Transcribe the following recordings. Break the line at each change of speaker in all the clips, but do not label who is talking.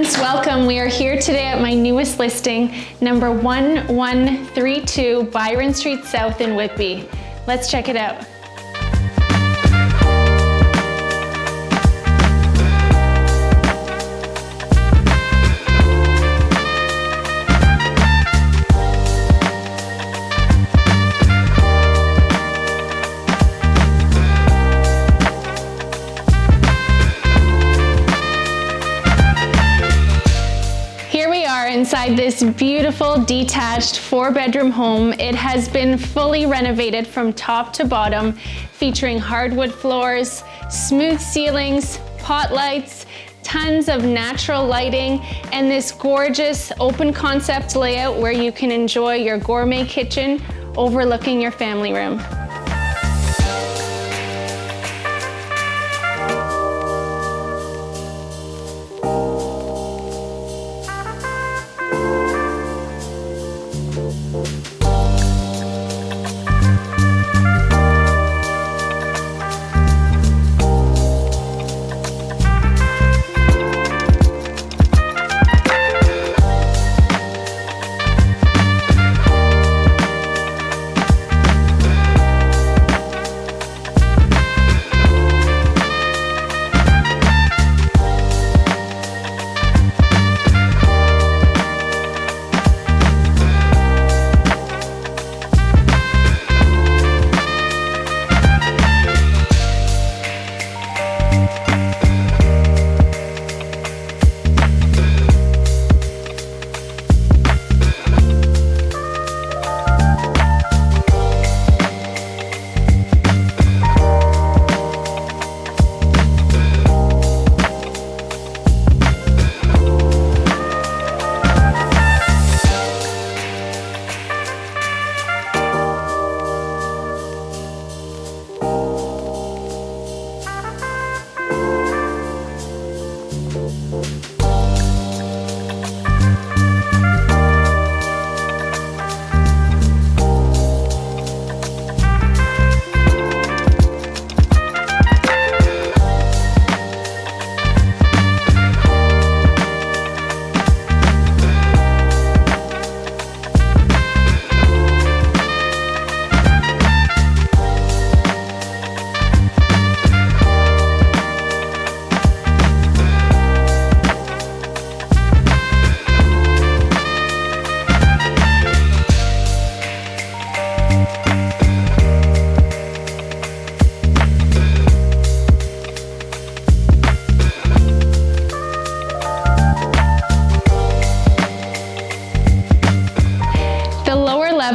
friends, welcome. We are here today at my newest listing, number 1132 Byron Street South in Whitby. Let's check it out. Inside this beautiful detached 4-bedroom home. It has been fully renovated from top to bottom, featuring hardwood floors, smooth ceilings, pot lights, tons of natural lighting, and this gorgeous open concept layout where you can enjoy your gourmet kitchen overlooking your family room.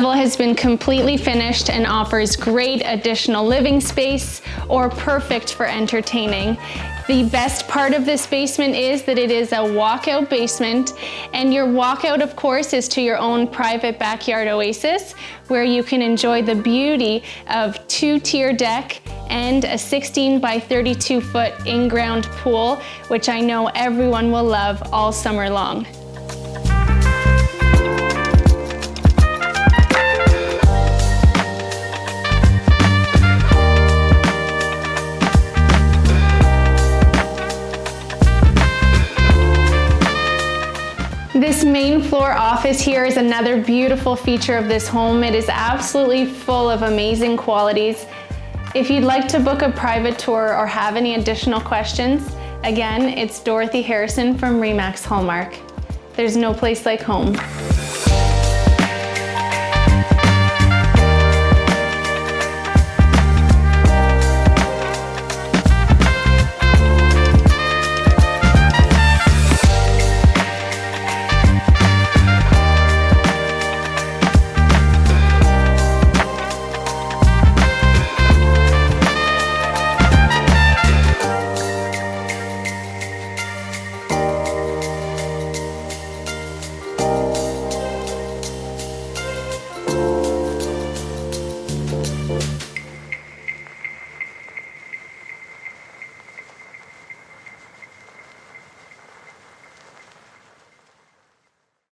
Has been completely finished and offers great additional living space or perfect for entertaining. The best part of this basement is that it is a walkout basement, and your walkout, of course, is to your own private backyard oasis where you can enjoy the beauty of 2-tier deck and a 16 by 32 foot in-ground pool, which I know everyone will love all summer long. This main floor office here is another beautiful feature of this home. It is absolutely full of amazing qualities. If you'd like to book a private tour or have any additional questions, again, it's Dorothy Harrison from Remax Hallmark. There's no place like home.